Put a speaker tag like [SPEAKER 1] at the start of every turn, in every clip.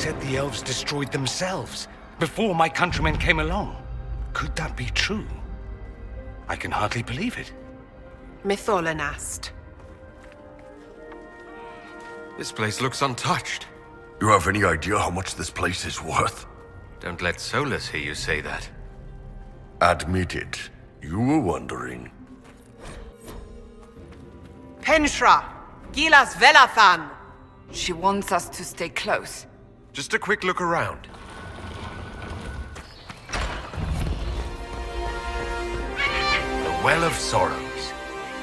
[SPEAKER 1] said the elves destroyed themselves before my countrymen came along. Could that be true? I can hardly believe it.
[SPEAKER 2] Mythal asked.
[SPEAKER 3] This place looks untouched.
[SPEAKER 4] You have any idea how much this place is worth?
[SPEAKER 3] Don't let Solus hear you say that.
[SPEAKER 4] Admit it. You were wondering.
[SPEAKER 2] Penshra! Gilas Velathan!
[SPEAKER 5] She wants us to stay close.
[SPEAKER 3] Just a quick look around. The Well of Sorrows.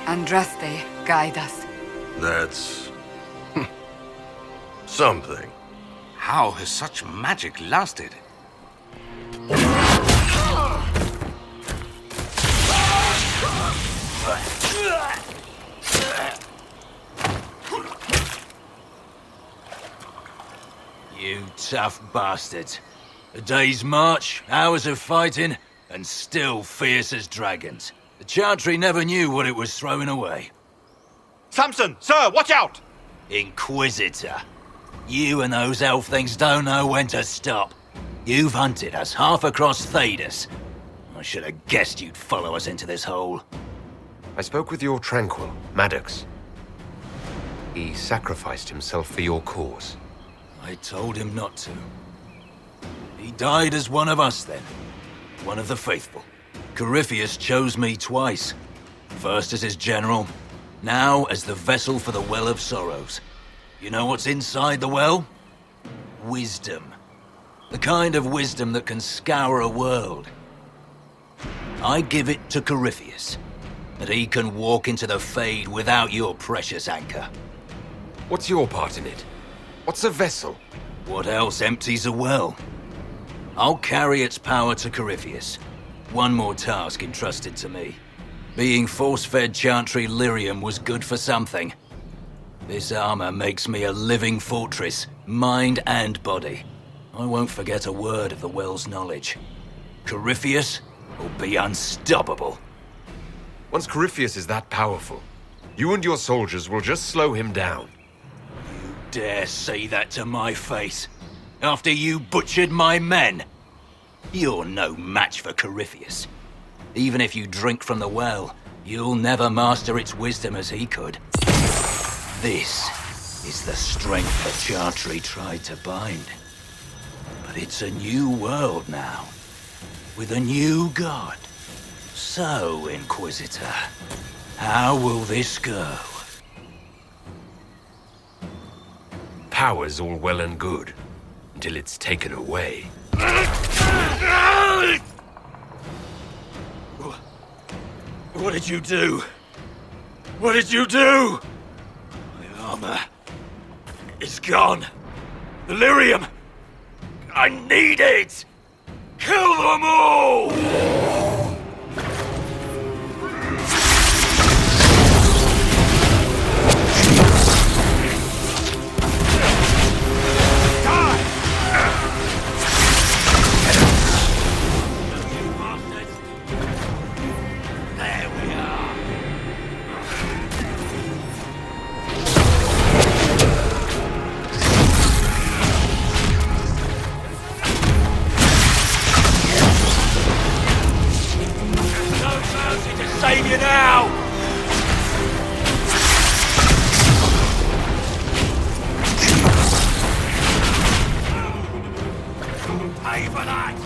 [SPEAKER 5] Andraste, guide us.
[SPEAKER 4] That's... something.
[SPEAKER 1] How has such magic lasted?
[SPEAKER 6] You tough bastards. A day's march, hours of fighting, and still fierce as dragons. The Chantry never knew what it was throwing away.
[SPEAKER 7] Samson! Sir, watch out!
[SPEAKER 6] Inquisitor. You and those elf things don't know when to stop. You've hunted us half across Thedas. I should have guessed you'd follow us into this hole.
[SPEAKER 3] I spoke with your Tranquil, Maddox. He sacrificed himself for your cause.
[SPEAKER 6] I told him not to. He died as one of us then. One of the faithful. Corypheus chose me twice. First as his general, now as the vessel for the Well of Sorrows. You know what's inside the well? Wisdom. The kind of wisdom that can scour a world. I give it to Corypheus, that he can walk into the Fade without your precious anchor.
[SPEAKER 3] What's your part in it? What's a vessel?
[SPEAKER 6] What else empties a well? I'll carry its power to Corypheus. One more task entrusted to me. Being force-fed Chantry lyrium was good for something. This armor makes me a living fortress, mind and body. I won't forget a word of the well's knowledge. Corypheus will be unstoppable.
[SPEAKER 3] Once Corypheus is that powerful, you and your soldiers will just slow him down.
[SPEAKER 6] You dare say that to my face, after you butchered my men? You're no match for Corypheus. Even if you drink from the well, you'll never master its wisdom as he could. This is the strength the Chantry tried to bind. But it's a new world now, with a new god. So, Inquisitor, how will this go?
[SPEAKER 3] Power's all well and good, until it's taken away.
[SPEAKER 6] What did you do? What did you do? My armor is gone. The lyrium! I need it! Kill them all! Save you now! Pay for that!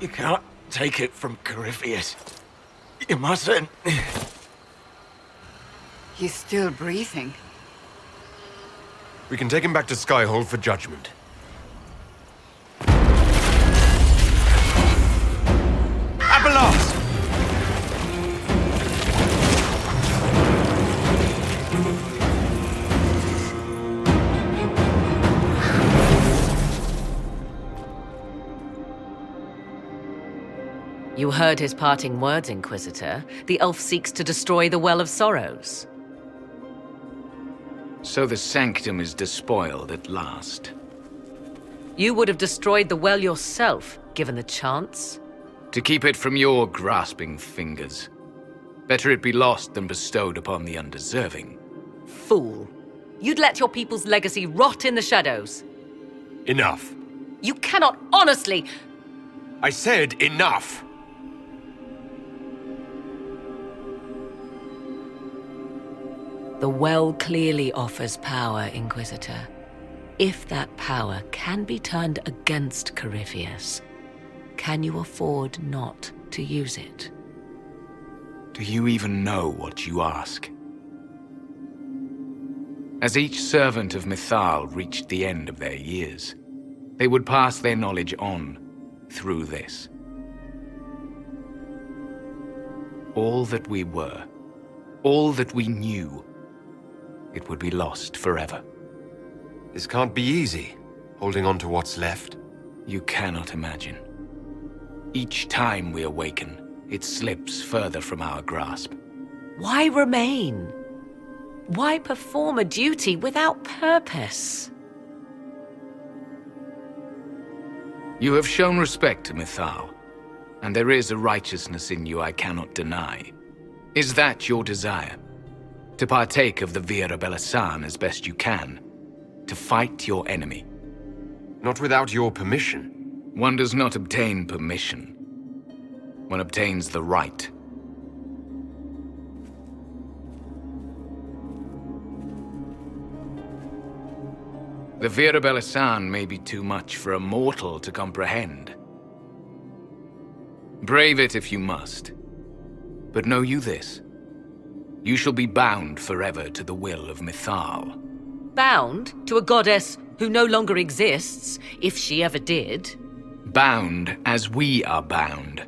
[SPEAKER 6] You can't take it from Corypheus. You mustn't.
[SPEAKER 5] He's still breathing.
[SPEAKER 3] We can take him back to Skyhold for judgment.
[SPEAKER 7] Abelos!
[SPEAKER 8] You heard his parting words, Inquisitor. The elf seeks to destroy the Well of Sorrows.
[SPEAKER 9] So the sanctum is despoiled at last.
[SPEAKER 8] You would have destroyed the well yourself, given the chance.
[SPEAKER 9] To keep it from your grasping fingers. Better it be lost than bestowed upon the undeserving.
[SPEAKER 8] Fool. You'd let your people's legacy rot in the shadows.
[SPEAKER 3] Enough.
[SPEAKER 8] You cannot honestly...
[SPEAKER 3] I said enough!
[SPEAKER 8] The well clearly offers power, Inquisitor. If that power can be turned against Corypheus, can you afford not to use it?
[SPEAKER 9] Do you even know what you ask? As each servant of Mythal reached the end of their years, they would pass their knowledge on through this. All that we were, all that we knew, it would be lost forever.
[SPEAKER 3] This can't be easy, holding on to what's left.
[SPEAKER 9] You cannot imagine. Each time we awaken, it slips further from our grasp.
[SPEAKER 8] Why remain? Why perform a duty without purpose?
[SPEAKER 9] You have shown respect to Mythal, and there is a righteousness in you I cannot deny. Is that your desire? To partake of the Vira Belasan as best you can? To fight your enemy?
[SPEAKER 3] Not without your permission.
[SPEAKER 9] One does not obtain permission. One obtains the right. The Vira Belasan may be too much for a mortal to comprehend. Brave it if you must. But know you this. You shall be bound forever to the will of Mythal.
[SPEAKER 8] Bound to a goddess who no longer exists, if she ever did.
[SPEAKER 9] Bound as we are bound.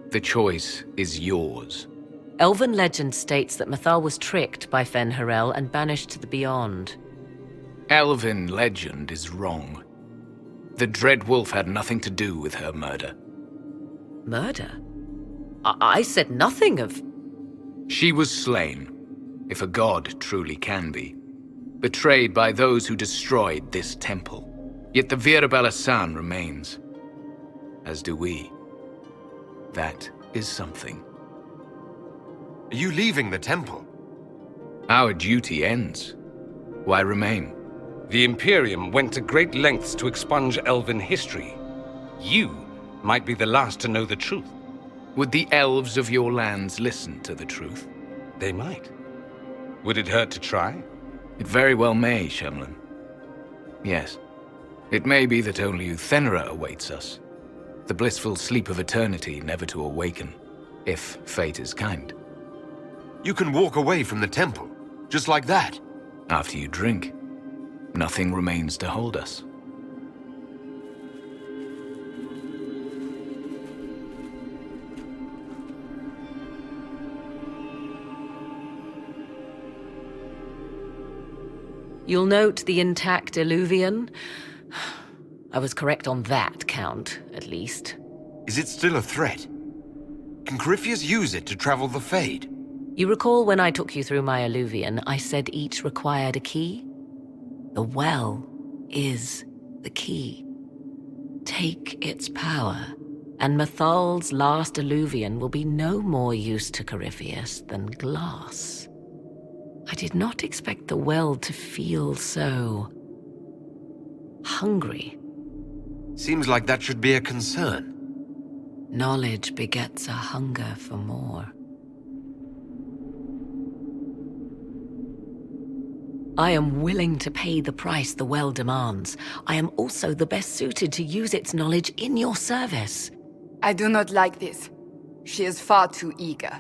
[SPEAKER 9] The choice is yours.
[SPEAKER 8] Elven legend states that Mythal was tricked by Fen-Harel and banished to the Beyond.
[SPEAKER 9] Elven legend is wrong. The Dread Wolf had nothing to do with her murder.
[SPEAKER 8] Murder? I said nothing of...
[SPEAKER 9] She was slain, if a god truly can be. Betrayed by those who destroyed this temple. Yet the Vira Belasan remains. As do we. That is something.
[SPEAKER 3] Are you leaving the temple?
[SPEAKER 9] Our duty ends. Why remain?
[SPEAKER 1] The Imperium went to great lengths to expunge Elven history. You might be the last to know the truth.
[SPEAKER 9] Would the elves of your lands listen to the truth?
[SPEAKER 1] They might. Would it hurt to try?
[SPEAKER 9] It very well may, Shemlin. Yes. It may be that only Uthenera awaits us. The blissful sleep of eternity never to awaken, if fate is kind.
[SPEAKER 3] You can walk away from the temple, just like that.
[SPEAKER 9] After you drink, nothing remains to hold us.
[SPEAKER 8] You'll note the intact Illuvian. I was correct on that count, at least.
[SPEAKER 3] Is it still a threat? Can Corypheus use it to travel the Fade?
[SPEAKER 8] You recall when I took you through my Illuvian, I said each required a key? The well is the key. Take its power, and Mythal's last Illuvian will be no more use to Corypheus than glass. I did not expect the well to feel so... hungry.
[SPEAKER 3] Seems like that should be a concern.
[SPEAKER 8] Knowledge begets a hunger for more. I am willing to pay the price the well demands. I am also the best suited to use its knowledge in your service.
[SPEAKER 5] I do not like this. She is far too eager.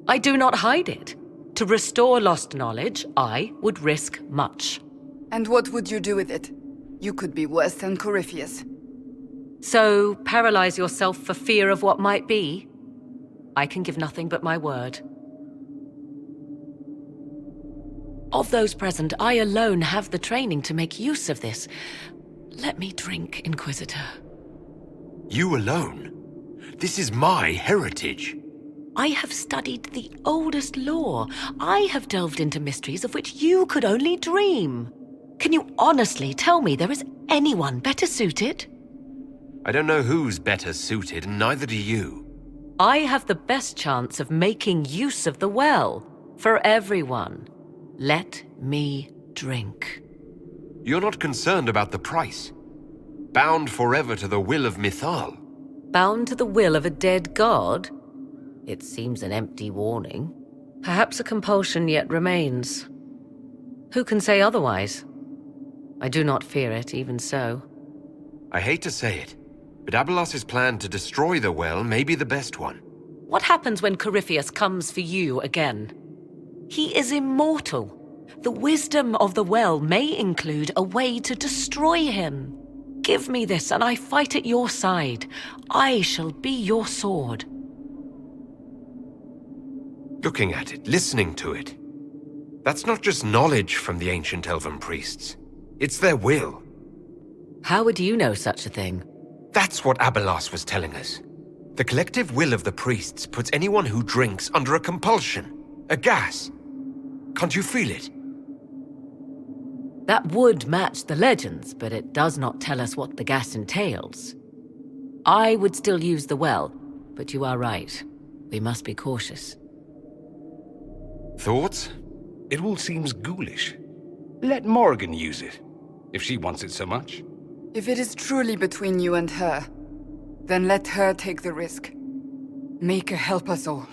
[SPEAKER 8] I do not hide it. To restore lost knowledge, I would risk much.
[SPEAKER 5] And what would you do with it? You could be worse than Corypheus.
[SPEAKER 8] So, paralyze yourself for fear of what might be? I can give nothing but my word. Of those present, I alone have the training to make use of this. Let me drink, Inquisitor.
[SPEAKER 3] You alone? This is my heritage.
[SPEAKER 8] I have studied the oldest lore. I have delved into mysteries of which you could only dream. Can you honestly tell me there is anyone better suited?
[SPEAKER 3] I don't know who's better suited, and neither do you.
[SPEAKER 8] I have the best chance of making use of the well. For everyone. Let me drink.
[SPEAKER 3] You're not concerned about the price. Bound forever to the will of Mythal.
[SPEAKER 8] Bound to the will of a dead god? It seems an empty warning. Perhaps a compulsion yet remains. Who can say otherwise? I do not fear it, even so.
[SPEAKER 3] I hate to say it, but Abelas's plan to destroy the well may be the best one.
[SPEAKER 8] What happens when Corypheus comes for you again? He is immortal. The wisdom of the well may include a way to destroy him. Give me this, and I fight at your side. I shall be your sword.
[SPEAKER 3] Looking at it, listening to it. That's not just knowledge from the ancient elven priests. It's their will.
[SPEAKER 8] How would you know such a thing?
[SPEAKER 3] That's what Abelas was telling us. The collective will of the priests puts anyone who drinks under a compulsion, a gas. Can't you feel it?
[SPEAKER 8] That would match the legends, but it does not tell us what the gas entails. I would still use the well, but you are right. We must be cautious.
[SPEAKER 3] Thoughts?
[SPEAKER 1] It all seems ghoulish. Let Morrigan use it, if she wants it so much.
[SPEAKER 5] If it is truly between you and her, then let her take the risk. Make her help us all.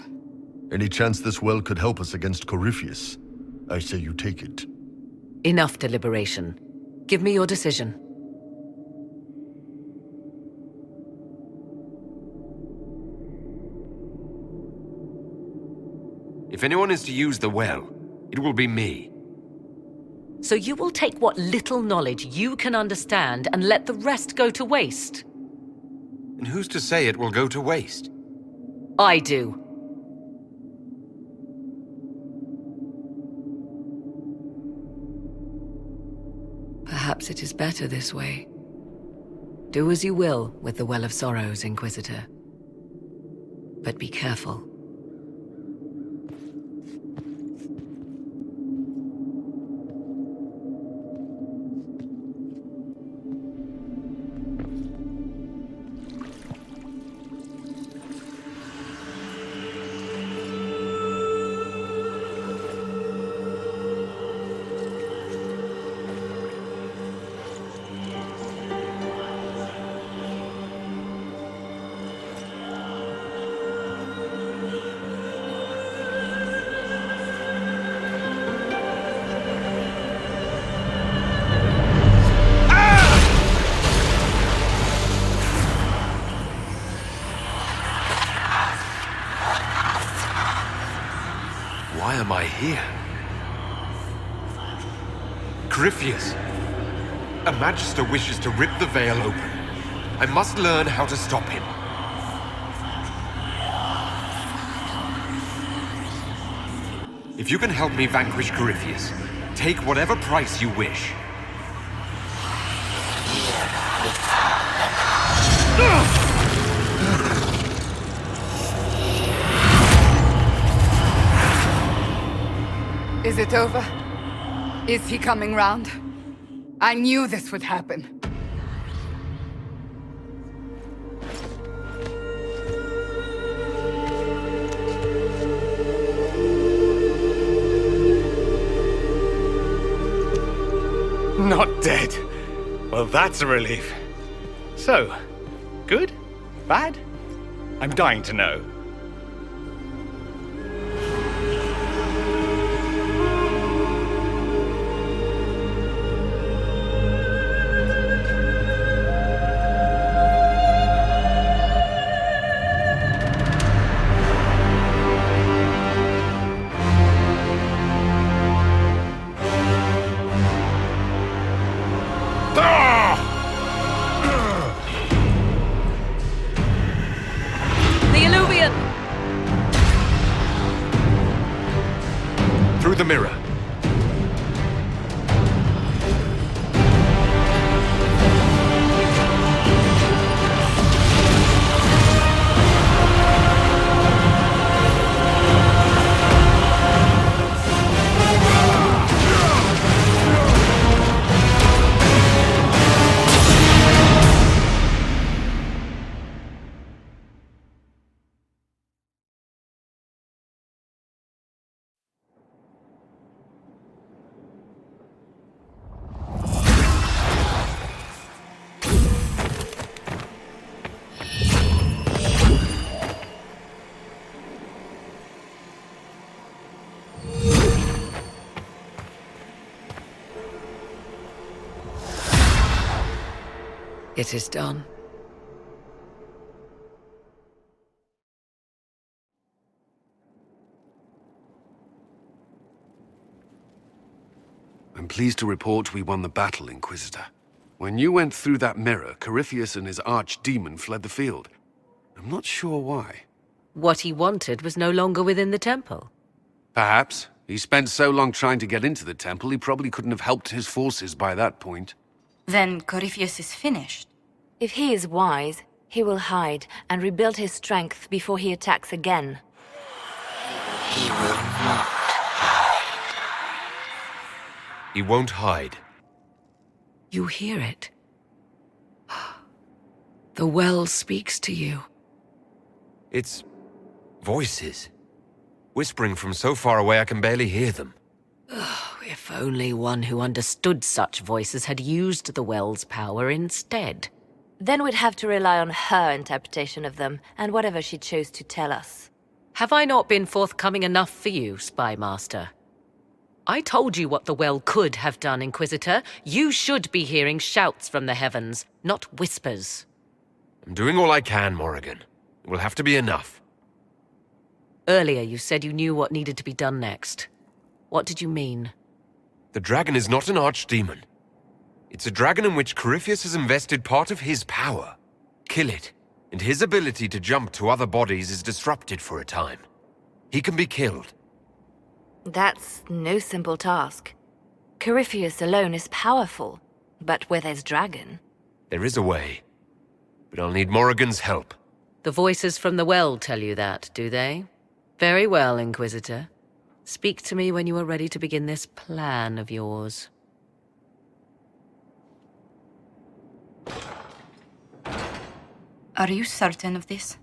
[SPEAKER 4] Any chance this well could help us against Corypheus? I say you take it.
[SPEAKER 8] Enough deliberation. Give me your decision.
[SPEAKER 3] If anyone is to use the well, it will be me.
[SPEAKER 8] So you will take what little knowledge you can understand and let the rest go to waste?
[SPEAKER 3] And who's to say it will go to waste?
[SPEAKER 8] I do. Perhaps it is better this way. Do as you will with the Well of Sorrows, Inquisitor. But be careful.
[SPEAKER 3] Why am I here? Corypheus! A Magister wishes to rip the veil open. I must learn how to stop him. If you can help me vanquish Corypheus, take whatever price you wish.
[SPEAKER 5] Is it over? Is he coming round? I knew this would happen.
[SPEAKER 1] Not dead. Well, that's a relief. So, good? Bad? I'm dying to know.
[SPEAKER 3] Through the mirror.
[SPEAKER 8] It is done.
[SPEAKER 10] I'm pleased to report we won the battle, Inquisitor. When you went through that mirror, Corypheus and his archdemon fled the field. I'm not sure why.
[SPEAKER 8] What he wanted was no longer within the temple.
[SPEAKER 10] Perhaps. He spent so long trying to get into the temple, he probably couldn't have helped his forces by that point.
[SPEAKER 11] Then Corypheus is finished.
[SPEAKER 12] If he is wise, he will hide and rebuild his strength before he attacks again.
[SPEAKER 3] He will not. He won't hide.
[SPEAKER 8] You hear it. The well speaks to you.
[SPEAKER 3] It's voices. Whispering from so far away I can barely hear them.
[SPEAKER 8] If only one who understood such voices had used the well's power instead.
[SPEAKER 12] Then we'd have to rely on her interpretation of them, and whatever she chose to tell us.
[SPEAKER 8] Have I not been forthcoming enough for you, Spy Master? I told you what the well could have done, Inquisitor. You should be hearing shouts from the heavens, not whispers.
[SPEAKER 3] I'm doing all I can, Morrigan. It will have to be enough.
[SPEAKER 8] Earlier you said you knew what needed to be done next. What did you mean?
[SPEAKER 3] The dragon is not an archdemon. It's a dragon in which Corypheus has invested part of his power. Kill it, and his ability to jump to other bodies is disrupted for a time. He can be killed.
[SPEAKER 12] That's no simple task. Corypheus alone is powerful, but where there's dragon...
[SPEAKER 3] There is a way, but I'll need Morrigan's help.
[SPEAKER 8] The voices from the well tell you that, do they? Very well, Inquisitor. Speak to me when you are ready to begin this plan of yours.
[SPEAKER 11] Are you certain of this?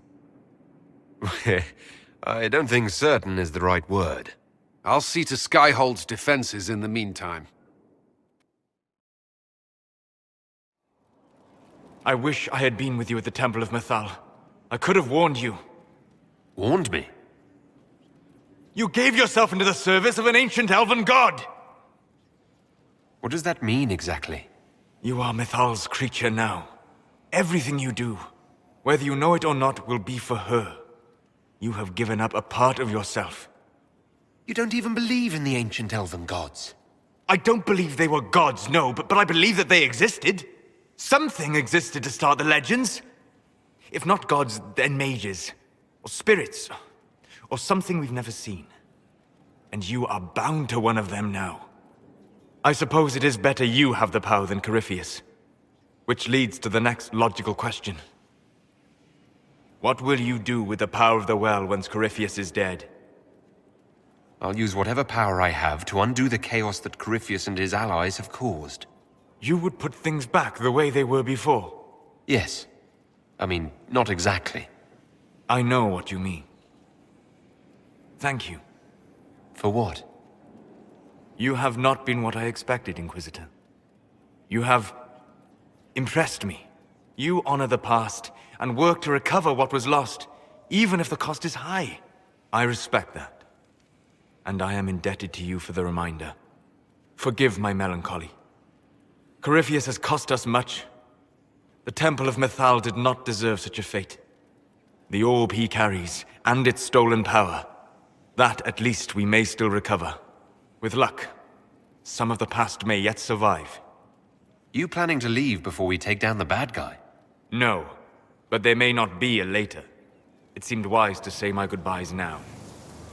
[SPEAKER 3] I don't think certain is the right word.
[SPEAKER 10] I'll see to Skyhold's defenses in the meantime.
[SPEAKER 1] I wish I had been with you at the Temple of Mythal. I could have warned you.
[SPEAKER 3] Warned me?
[SPEAKER 1] You gave yourself into the service of an ancient elven god!
[SPEAKER 3] What does that mean exactly?
[SPEAKER 1] You are Mythal's creature now. Everything you do, whether you know it or not, will be for her. You have given up a part of yourself.
[SPEAKER 3] You don't even believe in the ancient elven gods.
[SPEAKER 1] I don't believe they were gods, no, but I believe that they existed. Something existed to start the legends. If not gods, then mages, or spirits, or something we've never seen. And you are bound to one of them now. I suppose it is better you have the power than Corypheus. Which leads to the next logical question. What will you do with the power of the well once Corypheus is dead?
[SPEAKER 3] I'll use whatever power I have to undo the chaos that Corypheus and his allies have caused.
[SPEAKER 1] You would put things back the way they were before?
[SPEAKER 3] Yes. I mean, not exactly.
[SPEAKER 1] I know what you mean. Thank you.
[SPEAKER 3] For what?
[SPEAKER 1] You have not been what I expected, Inquisitor. You have impressed me. You honor the past and work to recover what was lost, even if the cost is high. I respect that. And I am indebted to you for the reminder. Forgive my melancholy. Corypheus has cost us much. The Temple of Mythal did not deserve such a fate. The orb he carries, and its stolen power, that at least we may still recover. With luck, some of the past may yet survive.
[SPEAKER 3] You planning to leave before we take down the bad guy?
[SPEAKER 1] No, but there may not be a later. It seemed wise to say my goodbyes now.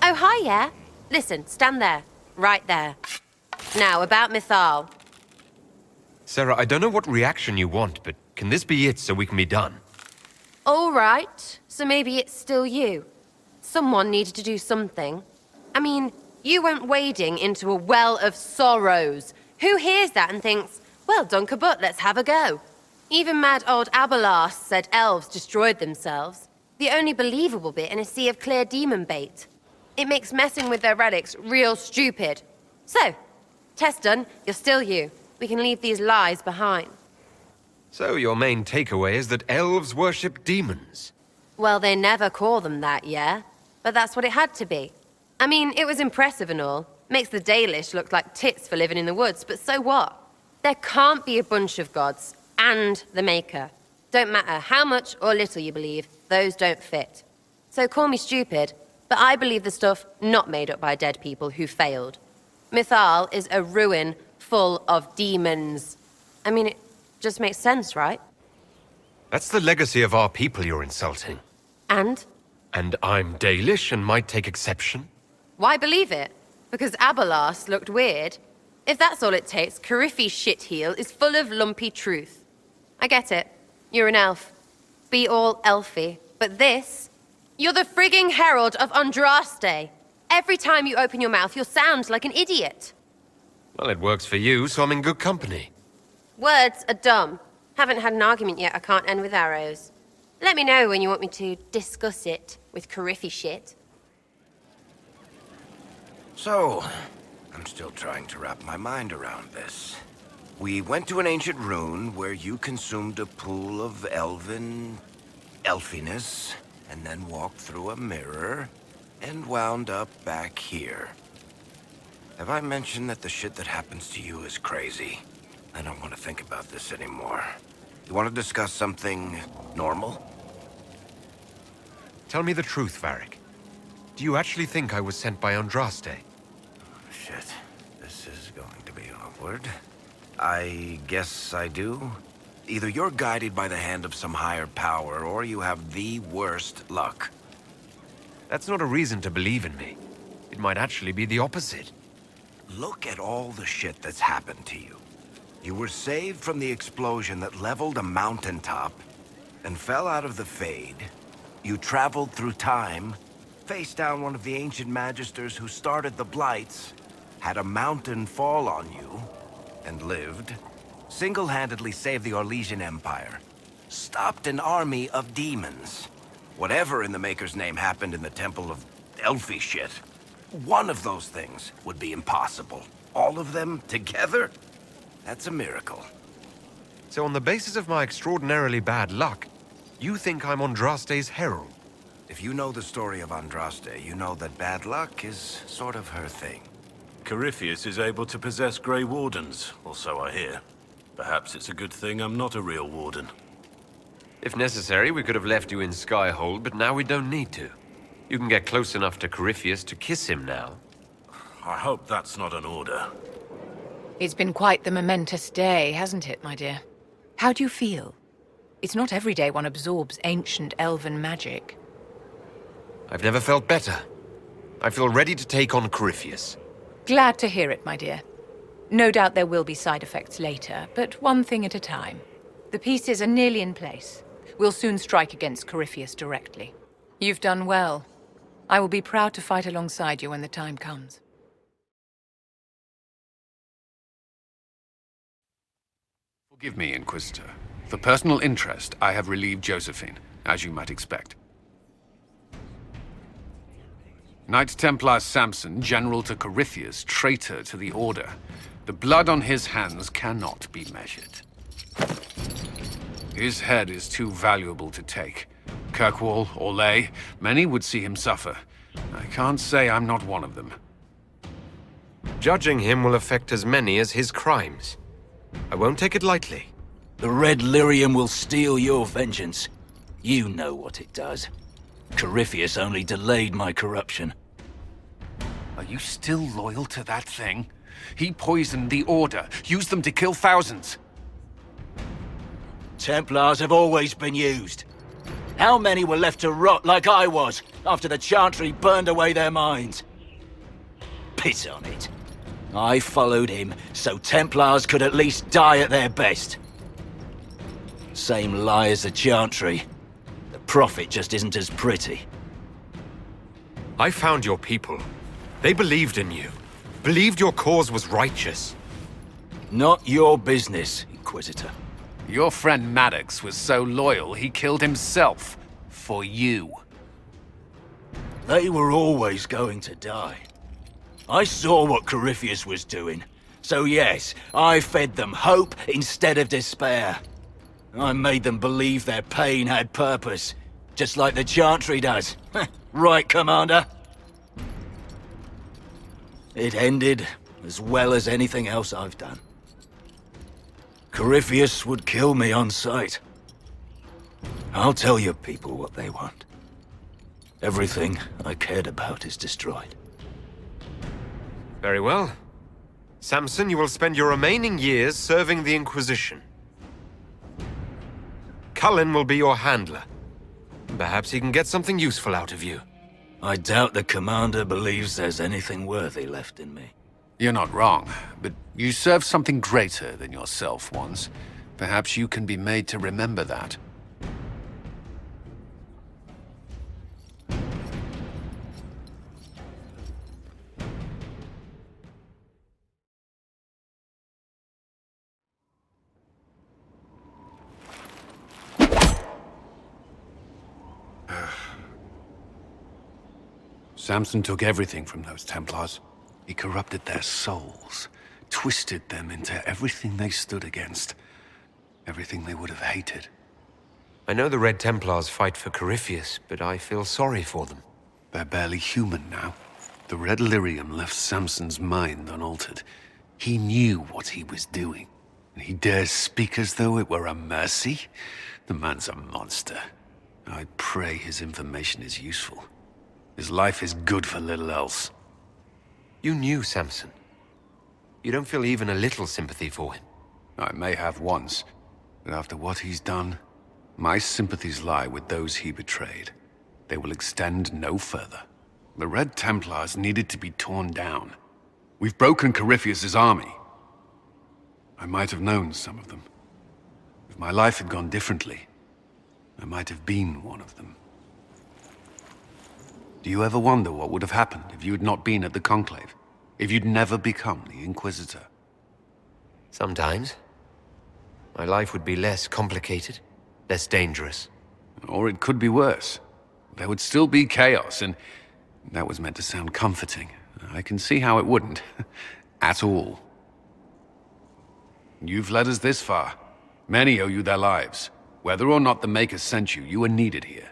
[SPEAKER 13] Oh, hi, yeah? Listen, stand there. Right there. Now, about Mythal.
[SPEAKER 3] Sarah, I don't know what reaction you want, but can this be it so we can be done?
[SPEAKER 13] All right, so maybe it's still you. Someone needed to do something. I mean, you went wading into a well of sorrows. Who hears that and thinks, well, Dunkerbutt, let's have a go? Even mad old Abelard said elves destroyed themselves. The only believable bit in a sea of clear demon bait. It makes messing with their relics real stupid. So, test done, you're still you. We can leave these lies behind.
[SPEAKER 3] So your main takeaway is that elves worship demons?
[SPEAKER 13] Well, they never call them that, yeah? But that's what it had to be. I mean, it was impressive and all. Makes the Dalish look like tits for living in the woods, but so what? There can't be a bunch of gods, and the Maker. Don't matter how much or little you believe, those don't fit. So call me stupid, but I believe the stuff not made up by dead people who failed. Mythal is a ruin full of demons. I mean, it just makes sense, right?
[SPEAKER 3] That's the legacy of our people you're insulting.
[SPEAKER 13] And?
[SPEAKER 3] And I'm Dalish and might take exception?
[SPEAKER 13] Why believe it? Because Abelas looked weird? If that's all it takes, Corypheus' shitheel is full of lumpy truth. I get it. You're an elf. Be all elfy. But this? You're the frigging herald of Andraste. Every time you open your mouth, you'll sound like an idiot.
[SPEAKER 3] Well, it works for you, so I'm in good company.
[SPEAKER 13] Words are dumb. Haven't had an argument yet I can't end with arrows. Let me know when you want me to discuss it with Corypheus shit.
[SPEAKER 14] So, I'm still trying to wrap my mind around this. We went to an ancient rune where you consumed a pool of elfiness, and then walked through a mirror, and wound up back here. Have I mentioned that the shit that happens to you is crazy? I don't want to think about this anymore. You want to discuss something normal?
[SPEAKER 3] Tell me the truth, Varric. Do you actually think I was sent by Andraste?
[SPEAKER 14] Shit. This is going to be awkward. I guess I do. Either you're guided by the hand of some higher power, or you have the worst luck.
[SPEAKER 3] That's not a reason to believe in me. It might actually be the opposite.
[SPEAKER 14] Look at all the shit that's happened to you. You were saved from the explosion that leveled a mountaintop and fell out of the Fade. You traveled through time, faced down one of the ancient magisters who started the Blights, had a mountain fall on you, and lived. Single-handedly saved the Orlesian Empire. Stopped an army of demons. Whatever in the Maker's name happened in the Temple of Elfie shit, one of those things would be impossible. All of them together? That's a miracle.
[SPEAKER 3] So on the basis of my extraordinarily bad luck, you think I'm Andraste's herald?
[SPEAKER 14] If you know the story of Andraste, you know that bad luck is sort of her thing.
[SPEAKER 15] Corypheus is able to possess Grey Wardens, or so I hear. Perhaps it's a good thing I'm not a real Warden.
[SPEAKER 3] If necessary, we could have left you in Skyhold, but now we don't need to. You can get close enough to Corypheus to kiss him now.
[SPEAKER 15] I hope that's not an order.
[SPEAKER 16] It's been quite the momentous day, hasn't it, my dear? How do you feel? It's not every day one absorbs ancient elven magic.
[SPEAKER 3] I've never felt better. I feel ready to take on Corypheus.
[SPEAKER 16] Glad to hear it, my dear. No doubt there will be side effects later, but one thing at a time. The pieces are nearly in place. We'll soon strike against Corypheus directly. You've done well. I will be proud to fight alongside you when the time comes.
[SPEAKER 10] Forgive me, Inquisitor. For personal interest, I have relieved Josephine, as you might expect. Knight Templar Samson, General to Corypheus, traitor to the Order. The blood on his hands cannot be measured. His head is too valuable to take. Kirkwall, Orlais, many would see him suffer. I can't say I'm not one of them.
[SPEAKER 3] Judging him will affect as many as his crimes. I won't take it lightly.
[SPEAKER 6] The Red Lyrium will steal your vengeance. You know what it does. Corypheus only delayed my corruption.
[SPEAKER 10] Are you still loyal to that thing? He poisoned the Order, used them to kill thousands.
[SPEAKER 6] Templars have always been used. How many were left to rot like I was, after the Chantry burned away their minds? Piss on it. I followed him, so Templars could at least die at their best. Same lie as the Chantry. The Prophet just isn't as pretty.
[SPEAKER 3] I found your people. They believed in you. Believed your cause was righteous.
[SPEAKER 6] Not your business, Inquisitor.
[SPEAKER 10] Your friend Maddox was so loyal, he killed himself. For you.
[SPEAKER 6] They were always going to die. I saw what Corypheus was doing. So yes, I fed them hope instead of despair. I made them believe their pain had purpose, just like the Chantry does. Right, Commander? It ended as well as anything else I've done. Corypheus would kill me on sight. I'll tell your people what they want. Everything I cared about is destroyed.
[SPEAKER 3] Very well. Samson, you will spend your remaining years serving the Inquisition. Cullen will be your handler. Perhaps he can get something useful out of you.
[SPEAKER 6] I doubt the commander believes there's anything worthy left in me.
[SPEAKER 10] You're not wrong, but you served something greater than yourself once. Perhaps you can be made to remember that. Samson took everything from those Templars. He corrupted their souls, twisted them into everything they stood against, everything they would have hated.
[SPEAKER 3] I know the Red Templars fight for Corypheus, but I feel sorry for them.
[SPEAKER 10] They're barely human now. The Red Lyrium left Samson's mind unaltered. He knew what he was doing, and he dares speak as though it were a mercy? The man's a monster. I pray his information is useful. His life is good for little else.
[SPEAKER 3] You knew Samson. You don't feel even a little sympathy for him.
[SPEAKER 10] I may have once, but after what he's done, my sympathies lie with those he betrayed. They will extend no further. The Red Templars needed to be torn down. We've broken Corypheus' army. I might have known some of them. If my life had gone differently, I might have been one of them. Do you ever wonder what would have happened if you had not been at the Conclave? If you'd never become the Inquisitor?
[SPEAKER 3] Sometimes. My life would be less complicated, less dangerous.
[SPEAKER 10] Or it could be worse. There would still be chaos, and that was meant to sound comforting. I can see how it wouldn't. At all. You've led us this far. Many owe you their lives. Whether or not the Maker sent you, you are needed here.